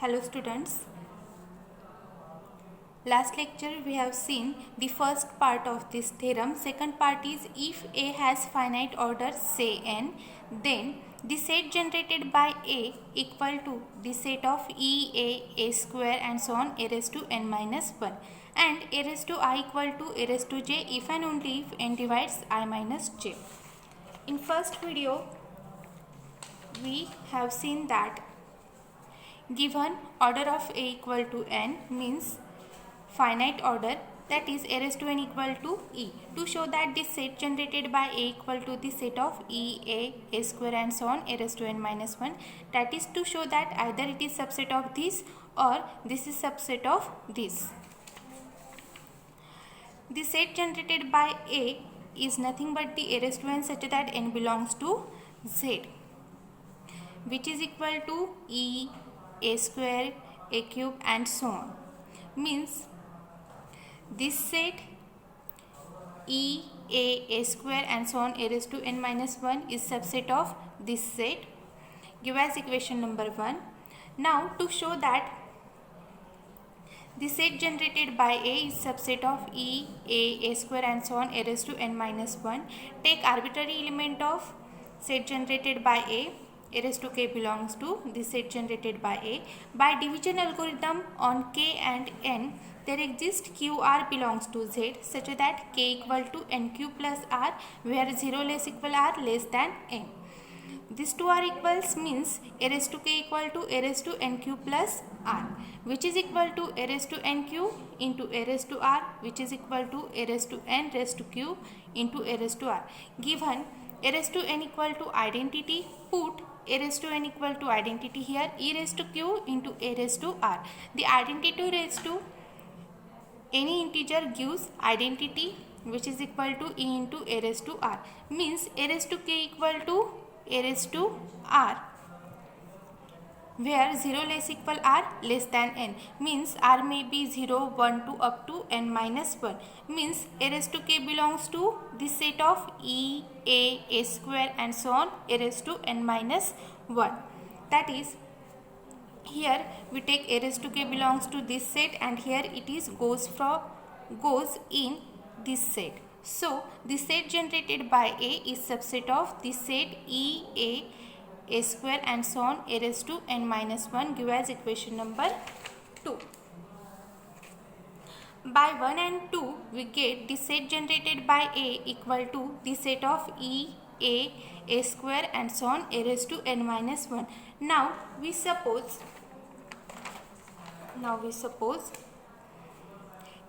Hello students. Last lecture we have seen the first part of this theorem. Second part is if A has finite order say n, then the set generated by A equal to the set of A square and so on a raised to n minus 1 and a raised to I equal to a raised to j if and only if n divides I minus j. In first video we have seen that given order of A equal to n means finite order, that is a raised to n equal to e. To show that this set generated by A equal to the set of a square and so on a raised to n minus 1, that is to show that either it is subset of this or this is subset of this. The set generated by A is nothing but the a raised to n such that n belongs to z, which is equal to e, a square, a cube and so on. Means this set e, a square and so on a raised to n minus 1 is subset of this set. Give as equation number 1. Now to show that the set generated by A is subset of e, a square and so on a raised to n minus 1, take arbitrary element of set generated by A raised to k belongs to the set generated by A. By division algorithm on k and n, there exists qr belongs to z such that k equal to nq plus r, where 0 less equal r less than n. This 2r equals means a raised to k equal to a raised to nq plus r, which is equal to a raised to nq into a raised to r, which is equal to a raised to n raised to q into a raised to r. Given a raised to n equal to identity, put a raised to n equal to identity here, e raised to q into a raised to r. The identity raised to any integer gives identity, which is equal to e into a raised to r. Means a raised to k equal to a raised to r, where 0 less equal r less than n. Means r may be 0, 1, 2 up to n minus 1. Means a raised to k belongs to the set of e, a square and so on a raised to n minus 1. That is, here we take a raised to k belongs to this set and here it is goes in this set. So the set generated by A is subset of the set e, a square and so on a raised to n minus 1. Give as equation number 2. By 1 and 2 we get the set generated by A equal to the set of e, a square and so on a raised to n minus 1. Now we suppose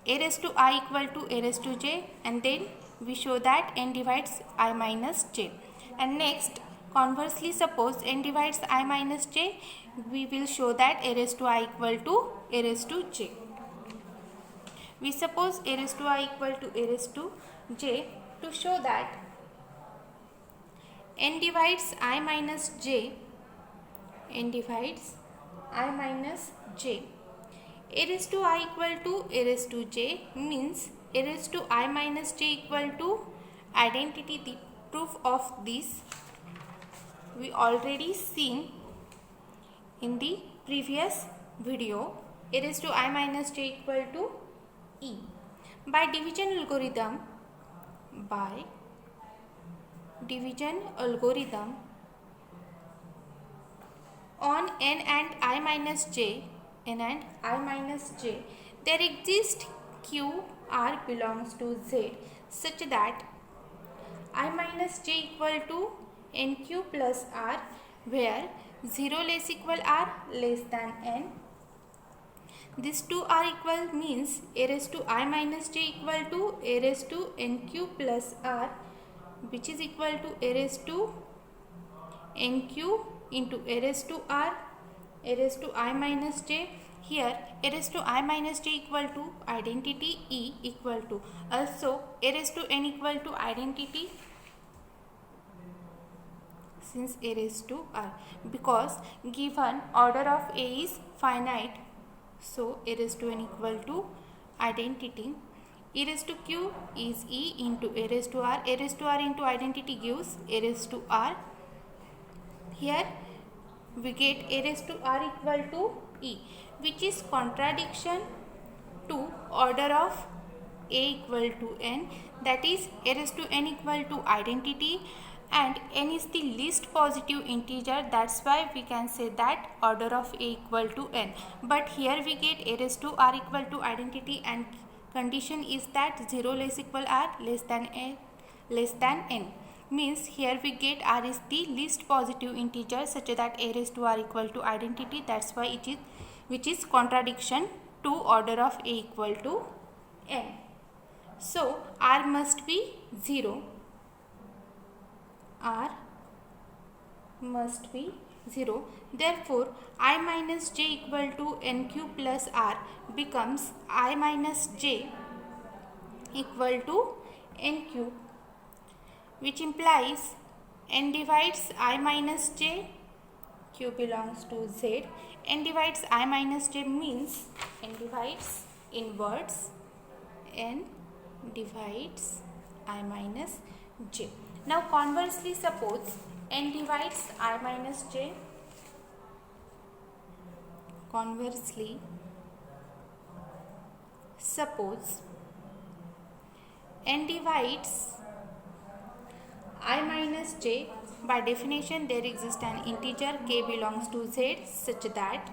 a raised to I equal to a raised to j, and then we show that n divides I minus j. And next, conversely, suppose n divides I minus j, we will show that a raised to I equal to a raised to j. We suppose a raised to I equal to a raised to j to show that n divides I minus j, a raised to I equal to a raised to j means a raised to I minus j equal to identity. The proof of this we already seen in the previous video. A raised to I minus j equal to e. By division algorithm on n and I minus j, there exists q r belongs to z such that I minus j equal to nq plus r, where 0 less equal r less than n. This 2r equal means a raised to I minus j equal to a raised to nq plus r, which is equal to a raised to nq into a raised to r, a raised to I minus j. Here a raised to I minus j equal to identity e equal to also a raised to n equal to identity, since a raised to r, because given order of A is finite, so a raised to n equal to identity. E raised to q is e into a raised to r. A raised to r into identity gives a raised to r. Here we get a raised to r equal to e, which is contradiction to order of a equal to n, that is a raised to n equal to identity and n is the least positive integer, that's why we can say that order of a equal to n. But here we get a raised to r equal to identity and condition is that 0 less equal r less than n, means here we get r is the least positive integer such that a raised to r equal to identity, that's why it is, which is contradiction to order of a equal to n. So r must be 0, r must be 0, therefore I minus j equal to n cube plus r becomes I minus j equal to n cube, which implies n divides I minus j, q belongs to z, n divides I minus j means n divides inwards, n divides I minus j. Now conversely, suppose n divides I minus j, conversely suppose n divides I minus j, by definition there exists an integer k belongs to z such that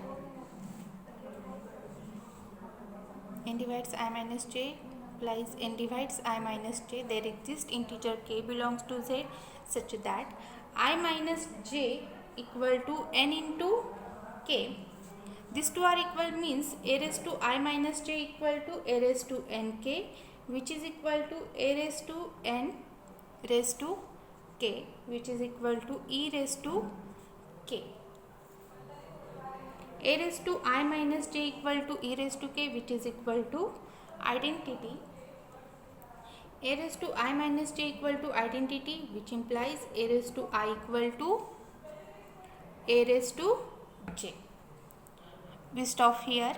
n divides I minus j implies n divides I minus j, there exists integer k belongs to z such that I minus j equal to n into k. This two are equal means a raised to I minus j equal to a raised to nk, which is equal to a raised to n raised to k, which is equal to e raised to k. A raised to I minus j equal to e raised to k, which is equal to identity. A raised to I minus j equal to identity, which implies a raised to I equal to a raised to j. We stop here.